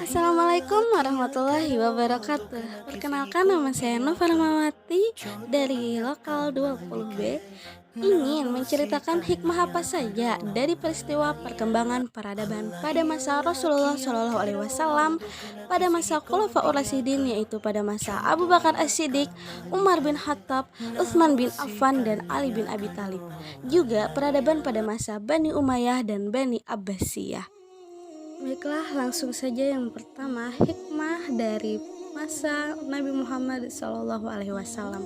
Assalamualaikum warahmatullahi wabarakatuh. Perkenalkan, nama saya Nova Rahmawati dari Lokal 20B. Ingin menceritakan hikmah apa saja dari peristiwa perkembangan peradaban pada masa Rasulullah Shallallahu Alaihi Wasallam, pada masa Khulafaur Rasyidin, yaitu pada masa Abu Bakar As-Siddiq, Umar bin Khattab, Utsman bin Affan, dan Ali bin Abi Thalib. Juga peradaban pada masa Bani Umayyah dan Bani Abbasiyah. Baiklah, langsung saja yang pertama, hikmah dari masa Nabi Muhammad Shallallahu Alaihi Wasallam.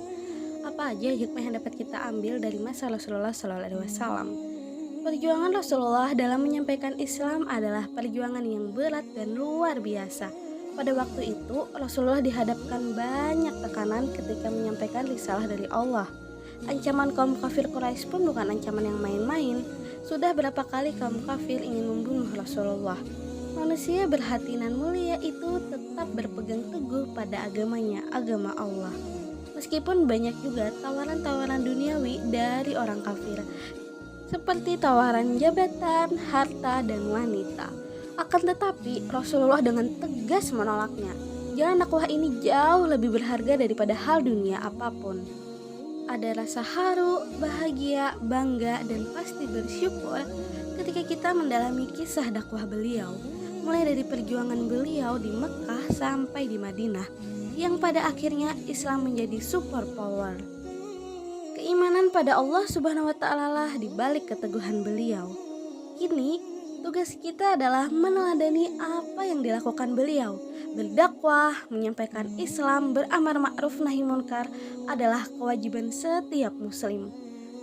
Apa aja hikmah yang dapat kita ambil dari masa Rasulullah Shallallahu Alaihi Wasallam? Perjuangan Rasulullah dalam menyampaikan Islam adalah perjuangan yang berat dan luar biasa. Pada waktu itu, Rasulullah dihadapkan banyak tekanan ketika menyampaikan risalah dari Allah. Ancaman kaum kafir Quraisy pun bukan ancaman yang main-main. Sudah berapa kali kaum kafir ingin membunuh Rasulullah. Manusia berhati nan mulia itu tetap berpegang teguh pada agamanya, agama Allah. Meskipun banyak juga tawaran-tawaran duniawi dari orang kafir, seperti tawaran jabatan, harta, dan wanita. Akan tetapi, Rasulullah dengan tegas menolaknya. Jalan dakwah ini jauh lebih berharga daripada hal dunia apapun. Ada rasa haru, bahagia, bangga, dan pasti bersyukur ketika kita mendalami kisah dakwah beliau, mulai dari perjuangan beliau di Mekah sampai di Madinah, yang pada akhirnya Islam menjadi super power. Keimanan pada Allah Subhanahu wa Ta'ala lah di balik keteguhan beliau. Kini, tugas kita adalah meneladani apa yang dilakukan beliau. Berdakwah, menyampaikan Islam, beramar ma'ruf nahi munkar adalah kewajiban setiap muslim.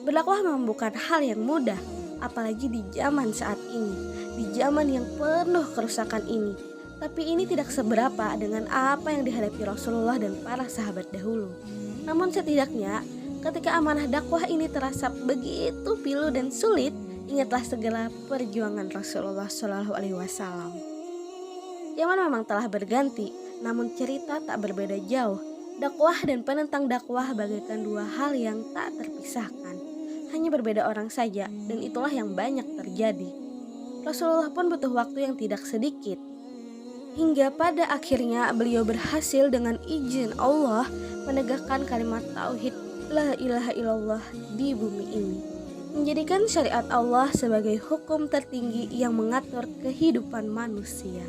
Berdakwah memang bukan hal yang mudah, apalagi di zaman saat ini, di zaman yang penuh kerusakan ini. Tapi ini tidak seberapa dengan apa yang dihadapi Rasulullah dan para sahabat dahulu. Namun setidaknya, ketika amanah dakwah ini terasa begitu pilu dan sulit, ingatlah segala perjuangan Rasulullah Shallallahu Alaihi Wasallam. Zaman memang telah berganti, namun cerita tak berbeda jauh. Dakwah dan penentang dakwah bagaikan dua hal yang tak terpisahkan. Hanya berbeda orang saja, dan itulah yang banyak terjadi. Rasulullah pun butuh waktu yang tidak sedikit. Hingga pada akhirnya beliau berhasil dengan izin Allah menegakkan kalimat tauhid la ilaha illallah di bumi ini. Menjadikan syariat Allah sebagai hukum tertinggi yang mengatur kehidupan manusia.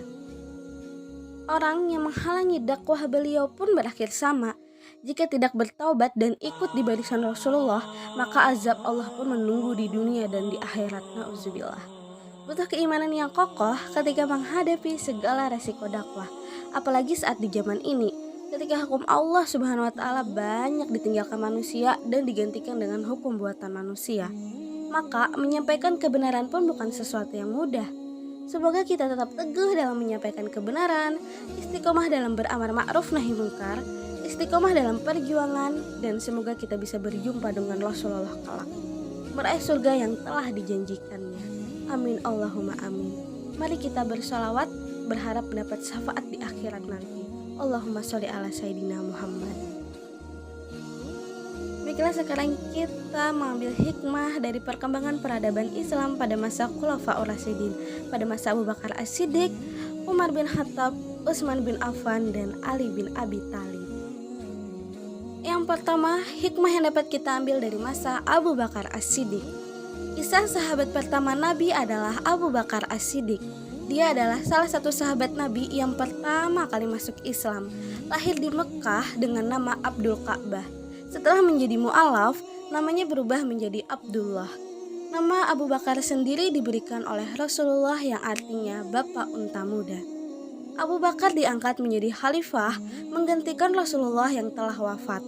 Orang yang menghalangi dakwah beliau pun berakhir sama. Jika tidak bertaubat dan ikut di barisan Rasulullah, maka azab Allah pun menunggu di dunia dan di akhirat. Na'udzubillah. Butuh keimanan yang kokoh ketika menghadapi segala resiko dakwah. Apalagi saat di zaman ini, ketika hukum Allah Subhanahu wa Ta'ala banyak ditinggalkan manusia dan digantikan dengan hukum buatan manusia. Maka menyampaikan kebenaran pun bukan sesuatu yang mudah. Semoga kita tetap teguh dalam menyampaikan kebenaran, istiqomah dalam beramar ma'ruf nahi munkar, istiqomah dalam perjuangan, dan semoga kita bisa berjumpa dengan Rasulullah kelak, meraih surga yang telah dijanjikannya. Amin Allahumma amin. Mari kita bersolawat, berharap mendapat syafaat di akhirat nanti. Allahumma sholli ala Sayyidina Muhammad. Baiklah, sekarang kita mengambil hikmah dari perkembangan peradaban Islam pada masa Khulafaur Rasyidin, pada masa Abu Bakar As-Siddiq, Umar bin Khattab, Utsman bin Affan, dan Ali bin Abi Thalib. Yang pertama, hikmah yang dapat kita ambil dari masa Abu Bakar As-Siddiq. Kisah sahabat pertama Nabi adalah Abu Bakar As-Siddiq. Dia adalah salah satu sahabat Nabi yang pertama kali masuk Islam. Lahir di Mekah dengan nama Abdul Ka'bah. Setelah menjadi mu'alaf, namanya berubah menjadi Abdullah. Nama Abu Bakar sendiri diberikan oleh Rasulullah yang artinya Bapak Unta Muda. Abu Bakar diangkat menjadi khalifah menggantikan Rasulullah yang telah wafat.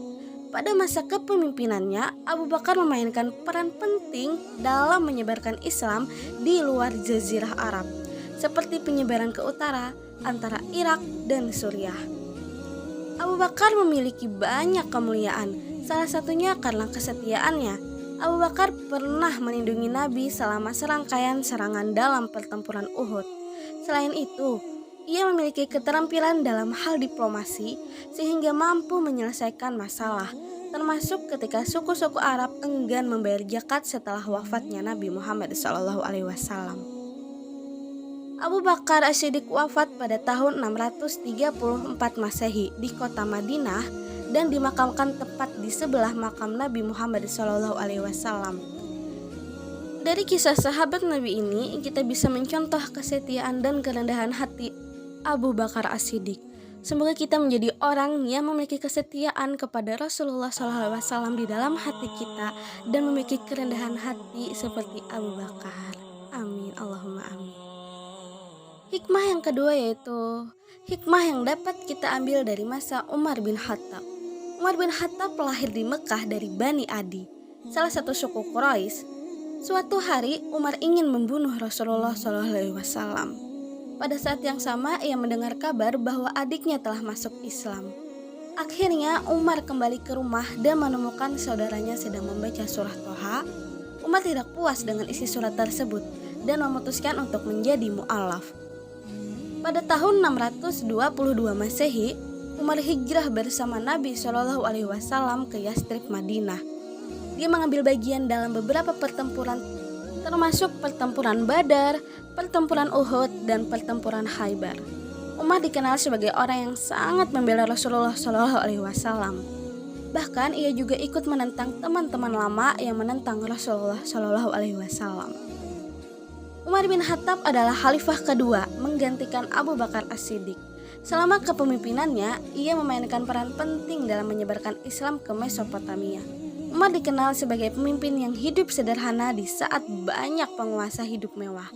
Pada masa kepemimpinannya, Abu Bakar memainkan peran penting dalam menyebarkan Islam di luar Jazirah Arab, seperti penyebaran ke utara antara Irak dan Suriah. Abu Bakar memiliki banyak kemuliaan, salah satunya karena kesetiaannya. Abu Bakar pernah melindungi Nabi selama serangkaian serangan dalam pertempuran Uhud. Selain itu, ia memiliki keterampilan dalam hal diplomasi sehingga mampu menyelesaikan masalah, termasuk ketika suku-suku Arab enggan membayar zakat setelah wafatnya Nabi Muhammad SAW. Abu Bakar As-Siddiq wafat pada tahun 634 Masehi di kota Madinah dan dimakamkan tepat di sebelah makam Nabi Muhammad SAW. Dari kisah sahabat Nabi ini, kita bisa mencontoh kesetiaan dan kerendahan hati Abu Bakar As-Siddiq. Semoga kita menjadi orang yang memiliki kesetiaan kepada Rasulullah SAW di dalam hati kita dan memiliki kerendahan hati seperti Abu Bakar. Amin, Allahumma amin. Hikmah yang kedua yaitu hikmah yang dapat kita ambil dari masa Umar bin Khattab. Umar bin Khattab lahir di Mekah dari Bani Adi, salah satu suku Quraisy. Suatu hari Umar ingin membunuh Rasulullah SAW. Pada saat yang sama ia mendengar kabar bahwa adiknya telah masuk Islam. Akhirnya Umar kembali ke rumah dan menemukan saudaranya sedang membaca surah Toha. Umar tidak puas dengan isi surat tersebut dan memutuskan untuk menjadi mu'alaf. Pada tahun 622 Masehi, Umar hijrah bersama Nabi SAW ke Yastrib, Madinah. Dia mengambil bagian dalam beberapa pertempuran, termasuk pertempuran Badar, pertempuran Uhud, dan pertempuran Khaybar. Umar dikenal sebagai orang yang sangat membela Rasulullah SAW. Bahkan ia juga ikut menentang teman-teman lama yang menentang Rasulullah SAW. Umar bin Khattab adalah khalifah kedua menggantikan Abu Bakar As-Siddiq. Selama kepemimpinannya, ia memainkan peran penting dalam menyebarkan Islam ke Mesopotamia. Umar dikenal sebagai pemimpin yang hidup sederhana di saat banyak penguasa hidup mewah.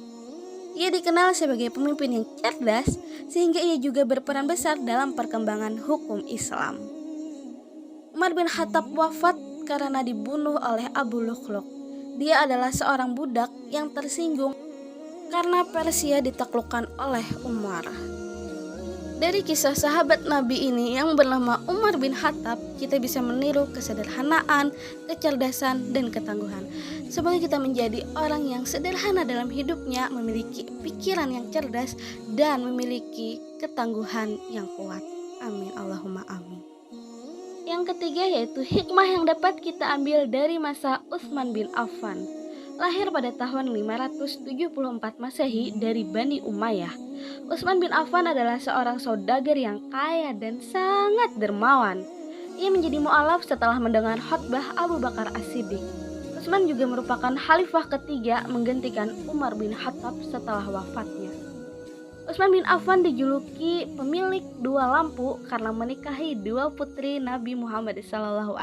Ia dikenal sebagai pemimpin yang cerdas sehingga ia juga berperan besar dalam perkembangan hukum Islam. Umar bin Khattab wafat karena dibunuh oleh Abu Luqluq. Dia adalah seorang budak yang tersinggung karena Persia ditaklukkan oleh Umar. Dari kisah sahabat Nabi ini yang bernama Umar bin Khattab, kita bisa meniru kesederhanaan, kecerdasan, dan ketangguhan. Semoga kita menjadi orang yang sederhana dalam hidupnya, memiliki pikiran yang cerdas, dan memiliki ketangguhan yang kuat. Amin, Allahumma amin. Yang ketiga yaitu hikmah yang dapat kita ambil dari masa Utsman bin Affan. Lahir pada tahun 574 Masehi dari Bani Umayyah. Utsman bin Affan adalah seorang saudagar yang kaya dan sangat dermawan. Ia menjadi mu'alaf setelah mendengar khutbah Abu Bakar As-Siddiq. Utsman juga merupakan khalifah ketiga menggantikan Umar bin Khattab setelah wafatnya. Utsman bin Affan dijuluki pemilik dua lampu karena menikahi dua putri Nabi Muhammad SAW.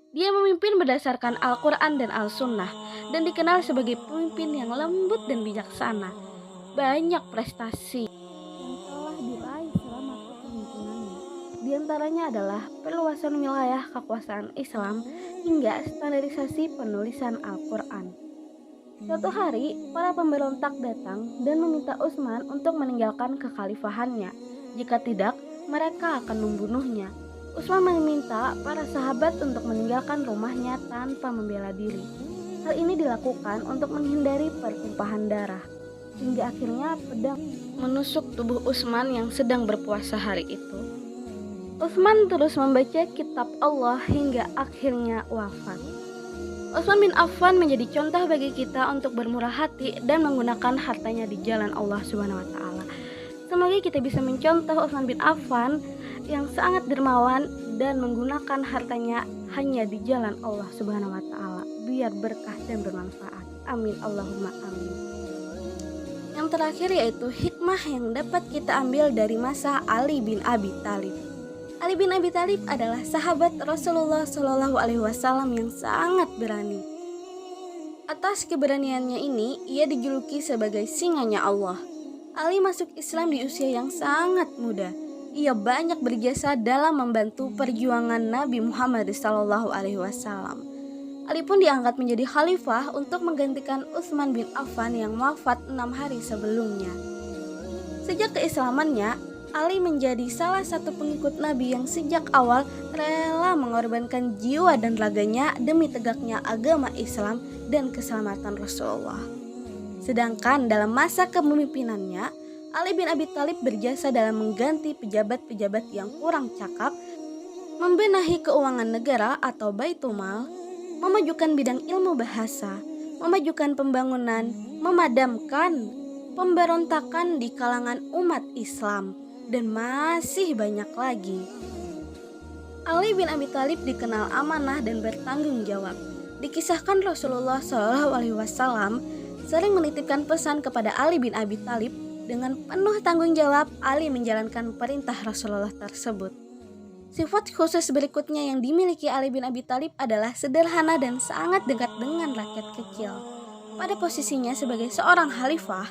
Dia memimpin berdasarkan Al-Quran dan Al-Sunnah dan dikenal sebagai pemimpin yang lembut dan bijaksana. Banyak prestasi yang telah diraih selama kepemimpinannya. Di antaranya adalah perluasan wilayah kekuasaan Islam hingga standarisasi penulisan Al-Quran. Suatu hari, para pemberontak datang dan meminta Utsman untuk meninggalkan kekhalifahannya. Jika tidak, mereka akan membunuhnya. Utsman meminta para sahabat untuk meninggalkan rumahnya tanpa membela diri. Hal ini dilakukan untuk menghindari pertumpahan darah. Hingga akhirnya pedang menusuk tubuh Utsman yang sedang berpuasa hari itu. Utsman terus membaca kitab Allah hingga akhirnya wafat. Utsman bin Affan menjadi contoh bagi kita untuk bermurah hati dan menggunakan hartanya di jalan Allah Subhanahu wa taala. Semoga kita bisa mencontoh Utsman bin Affan yang sangat dermawan dan menggunakan hartanya hanya di jalan Allah Subhanahu wa taala biar berkah dan bermanfaat. Amin, Allahumma amin. Yang terakhir yaitu hikmah yang dapat kita ambil dari masa Ali bin Abi Thalib. Ali bin Abi Thalib adalah sahabat Rasulullah SAW yang sangat berani. Atas keberaniannya ini, ia dijuluki sebagai singanya Allah. Ali masuk Islam di usia yang sangat muda. Ia banyak berjasa dalam membantu perjuangan Nabi Muhammad SAW. Ali pun diangkat menjadi khalifah untuk menggantikan Utsman bin Affan yang wafat 6 hari sebelumnya. Sejak keislamannya, Ali menjadi salah satu pengikut Nabi yang sejak awal rela mengorbankan jiwa dan raganya demi tegaknya agama Islam dan keselamatan Rasulullah. Sedangkan dalam masa kepemimpinannya, Ali bin Abi Thalib berjasa dalam mengganti pejabat-pejabat yang kurang cakap, membenahi keuangan negara atau Baitul Mal, memajukan bidang ilmu bahasa, memajukan pembangunan, memadamkan pemberontakan di kalangan umat Islam, dan masih banyak lagi. Ali bin Abi Thalib dikenal amanah dan bertanggung jawab. Dikisahkan Rasulullah SAW sering menitipkan pesan kepada Ali bin Abi Thalib. Dengan penuh tanggung jawab, Ali menjalankan perintah Rasulullah tersebut. Sifat khusus berikutnya yang dimiliki Ali bin Abi Thalib adalah sederhana dan sangat dekat dengan rakyat kecil. Pada posisinya sebagai seorang khalifah,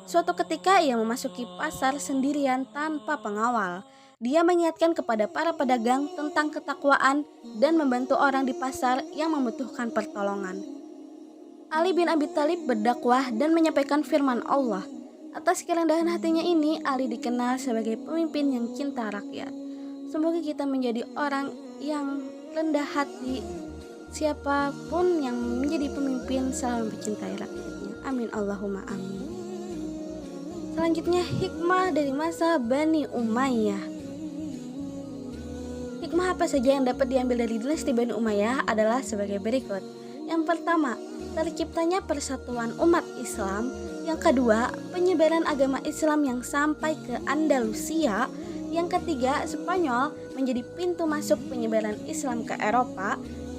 suatu ketika ia memasuki pasar sendirian tanpa pengawal. Dia mengingatkan kepada para pedagang tentang ketakwaan dan membantu orang di pasar yang membutuhkan pertolongan. Ali bin Abi Thalib berdakwah dan menyampaikan firman Allah. Atas kerendahan hatinya ini, Ali dikenal sebagai pemimpin yang cinta rakyat. Semoga kita menjadi orang yang rendah hati. Siapapun yang menjadi pemimpin selalu mencintai rakyatnya. Amin Allahumma amin. Selanjutnya, hikmah dari masa Bani Umayyah. Hikmah apa saja yang dapat diambil dari dinasti Bani Umayyah adalah sebagai berikut. Yang pertama, terciptanya persatuan umat Islam. Yang kedua, penyebaran agama Islam yang sampai ke Andalusia. Yang ketiga, Spanyol menjadi pintu masuk penyebaran Islam ke Eropa.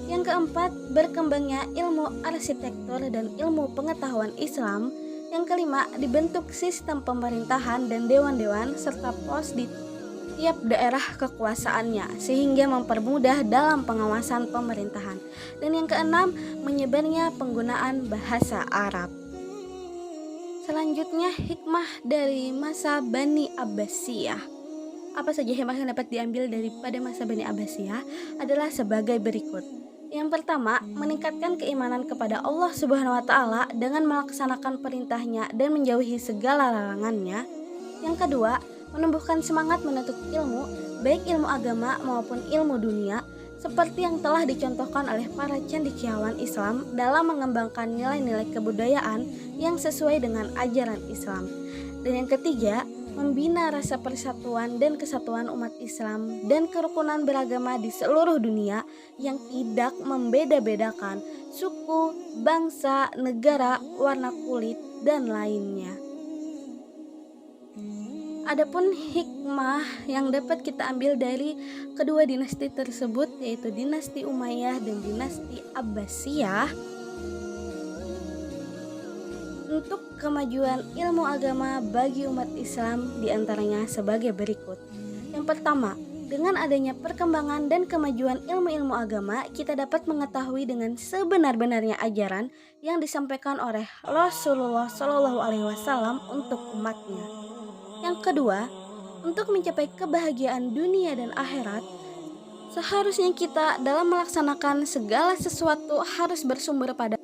Yang keempat, berkembangnya ilmu arsitektur dan ilmu pengetahuan Islam. Yang kelima, dibentuk sistem pemerintahan dan dewan-dewan serta pos di tiap daerah kekuasaannya sehingga mempermudah dalam pengawasan pemerintahan. Dan yang keenam, menyebarnya penggunaan bahasa Arab. Selanjutnya, hikmah dari masa Bani Abbasiyah. Apa saja hikmah yang dapat diambil daripada masa Bani Abbasiyah adalah sebagai berikut. Yang pertama, meningkatkan keimanan kepada Allah Subhanahu wa Ta'ala dengan melaksanakan perintahnya dan menjauhi segala larangannya. Yang kedua, menumbuhkan semangat menuntut ilmu, baik ilmu agama maupun ilmu dunia, seperti yang telah dicontohkan oleh para cendekiawan Islam dalam mengembangkan nilai-nilai kebudayaan yang sesuai dengan ajaran Islam. Dan yang ketiga, membina rasa persatuan dan kesatuan umat Islam dan kerukunan beragama di seluruh dunia yang tidak membeda-bedakan suku, bangsa, negara, warna kulit, dan lainnya. Adapun hikmah yang dapat kita ambil dari kedua dinasti tersebut, yaitu dinasti Umayyah dan dinasti Abbasiyah, untuk kemajuan ilmu agama bagi umat Islam diantaranya sebagai berikut. Yang pertama, dengan adanya perkembangan dan kemajuan ilmu-ilmu agama, kita dapat mengetahui dengan sebenar-benarnya ajaran yang disampaikan oleh Rasulullah SAW untuk umatnya. Yang kedua, untuk mencapai kebahagiaan dunia dan akhirat, seharusnya kita dalam melaksanakan segala sesuatu harus bersumber pada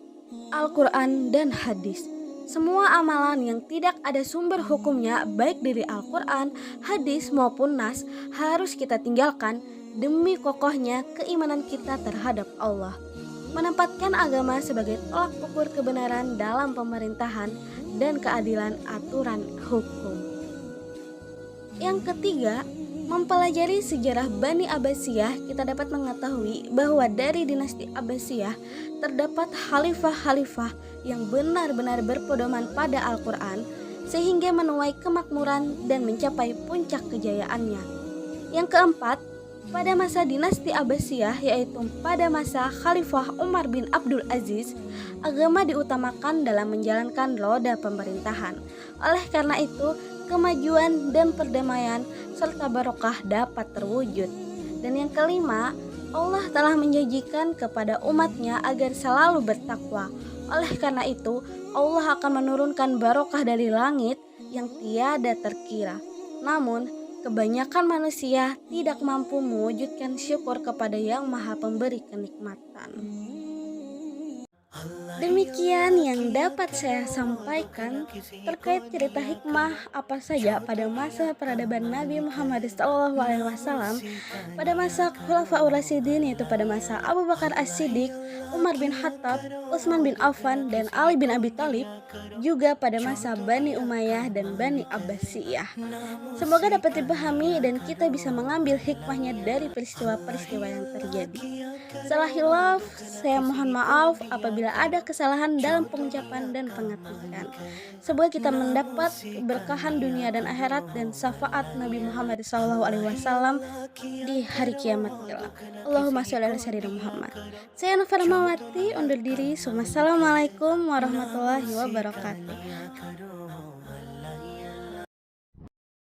Al-Quran dan hadis. Semua amalan yang tidak ada sumber hukumnya, baik dari Al-Quran, hadis maupun nas, harus kita tinggalkan demi kokohnya keimanan kita terhadap Allah. Menempatkan agama sebagai tolak ukur kebenaran dalam pemerintahan dan keadilan aturan hukum. Yang ketiga, mempelajari sejarah Bani Abbasiyah, kita dapat mengetahui bahwa dari dinasti Abbasiyah terdapat khalifah-khalifah yang benar-benar berpedoman pada Al-Quran sehingga menuai kemakmuran dan mencapai puncak kejayaannya. Yang keempat, pada masa dinasti Abbasiyah, yaitu pada masa Khalifah Umar bin Abdul Aziz, agama diutamakan dalam menjalankan roda pemerintahan. Oleh karena itu, kemajuan dan perdamaian serta barokah dapat terwujud. Dan yang kelima, Allah telah menjanjikan kepada umatnya agar selalu bertakwa. Oleh karena itu, Allah akan menurunkan barokah dari langit yang tiada terkira. Namun, kebanyakan manusia tidak mampu mewujudkan syukur kepada Yang Maha Pemberi kenikmatan. Demikian yang dapat saya sampaikan terkait cerita hikmah apa saja pada masa peradaban Nabi Muhammad SAW, pada masa Khulafaur Rasyidin, yaitu pada masa Abu Bakar As-Siddiq, Umar bin Khattab, Utsman bin Affan, dan Ali bin Abi Thalib, juga pada masa Bani Umayyah dan Bani Abbasiyah. Semoga dapat dipahami dan kita bisa mengambil hikmahnya dari peristiwa-peristiwa yang terjadi. Salah hilaf, saya mohon maaf apabila ada ada kesalahan dalam pengucapan dan pengetikan. Semoga kita mendapat berkahan dunia dan akhirat dan syafaat Nabi Muhammad SAW di hari kiamat kelak. Allahumma sholli ala sayyidina Muhammad. Saya Nova Rahmawati undur diri. Wassalamualaikum warahmatullahi wabarakatuh.